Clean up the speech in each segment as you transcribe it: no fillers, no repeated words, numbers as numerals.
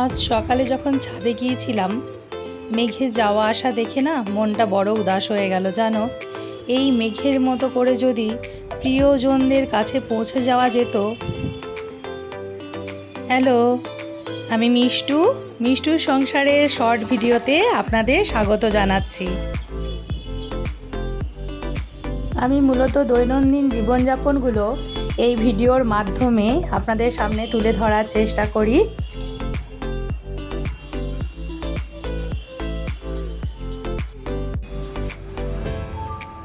আজ সকালে যখন ছাদে গিয়েছিলাম, মেঘের যাওয়া আসা দেখে না মনটা বড় উদাস হয়ে গেল জানো। এই মেঘের মতো করে যদি প্রিয়জনদের কাছে পৌঁছে যাওয়া যেত। হ্যালো, আমি মিষ্টুর সংসারের শর্ট ভিডিওতে আপনাদের স্বাগত জানাচ্ছি। আমি মূলত দৈনন্দিন জীবনযাপনগুলো এই ভিডিওর মাধ্যমে আপনাদের সামনে তুলে ধরার চেষ্টা করি।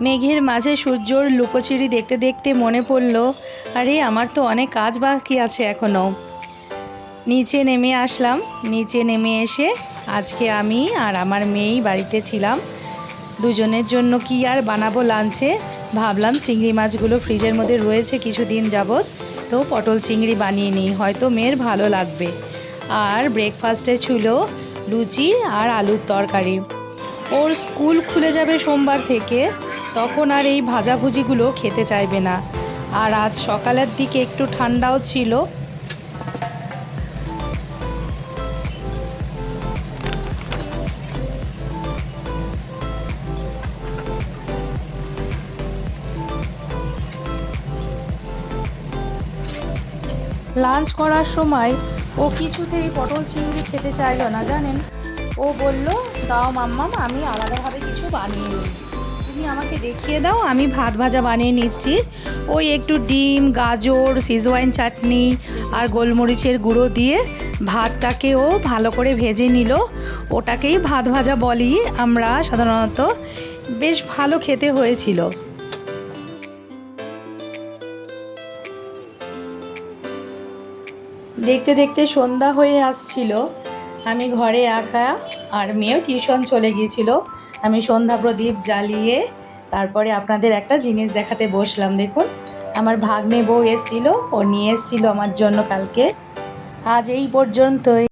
মেঘের মাঝে সূর্যর লুকোচুরি দেখতে দেখতে মনে পড়ল, আরে আমার তো অনেক কাজ বাকি আছে এখনও। নিচে নেমে আসলাম। নিচে নেমে এসে আজকে আমি আর আমার মেয়েই বাড়িতে ছিলাম। দুজনের জন্য কি আর বানাবো লাঞ্চে, ভাবলাম চিংড়ি মাছগুলো ফ্রিজের মধ্যে রয়েছে কিছুদিন যাবৎ, তো পটল চিংড়ি বানিয়ে নিই, হয়তো মেয়ের ভালো লাগবে। আর ব্রেকফাস্টে ছিল লুচি আর আলুর তরকারি। ওর স্কুল খুলে যাবে সোমবার থেকে, তখন আর এই ভাজাভুজিগুলো খেতে চাইবে না। আর আজ সকালের দিকে একটু ঠান্ডাও ছিল। লাঞ্চ করার সময় ও কিছুতেই পটল চিংড়ি খেতে চাইলো না জানেন। ও বলল, দাও মাম্মাম, আমি আলাদাভাবে কিছু বানিয়ে নিই, তুমি আমাকে দেখিয়ে দাও, আমি ভাত ভাজা বানিয়ে নিচ্ছি। ওই একটু ডিম, গাজর, সিজওয়াইন চাটনি আর গোলমরিচের গুঁড়ো দিয়ে ভাতটাকে ও ভালো করে ভেজে নিল। ওটাকেই ভাত ভাজা বলি আমরা সাধারণত। বেশ ভালো খেতে হয়েছিল। দেখতে দেখতে সন্ধ্যা হয়ে আসছিল। আমি ঘরে একা, আর মেয়েও টিউশন চলে গিয়েছিল। আমি সন্ধ্যা প্রদীপ জ্বালিয়ে তারপরে আপনাদের একটা জিনিস দেখাতে বসলাম। দেখুন, আমার ভাগ্নে বউ এসেছিল, ও নিয়ে এসেছিল আমার জন্য কালকে। আজ এই পর্যন্তই।